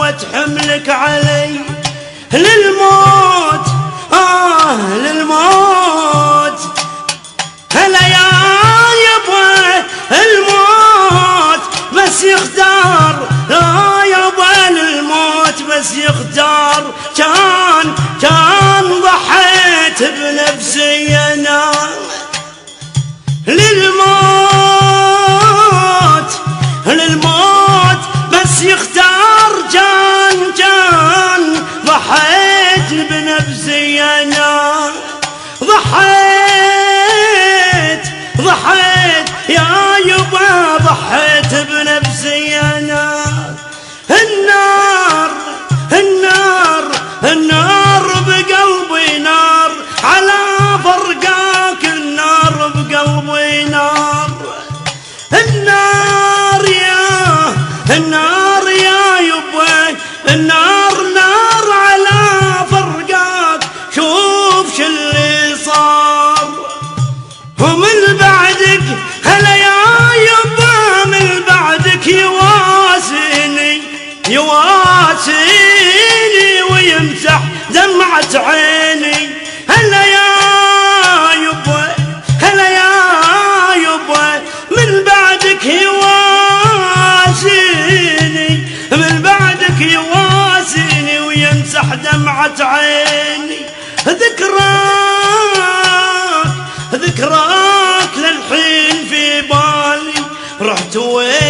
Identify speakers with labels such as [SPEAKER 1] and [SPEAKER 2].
[SPEAKER 1] حطيت حملك علي للموت، للموت. هلا يا يبا الموت بس يختار، لا يبا الموت بس يختار. كان ضحيت بنفسي انا للموت، للموت بس يختار. كان ضحيت بنفسي انا، ضحيت يا يبا، ضحيت بنفسي انا. النار بقلبي نار، على فرقاك النار بقلبي نار. النار يا يبا، النار نار على فرقاك. شوف شو اللي صار ومن بعدك. هلا يا يبا من بعدك يواسيني ويمسح دمعة عيني. هلا يا يبا، هلا يا يبا من بعدك يواسيني، من بعدك يواسيني ويمسح دمعة عيني. ذكراك للحين في بالي، رحت وين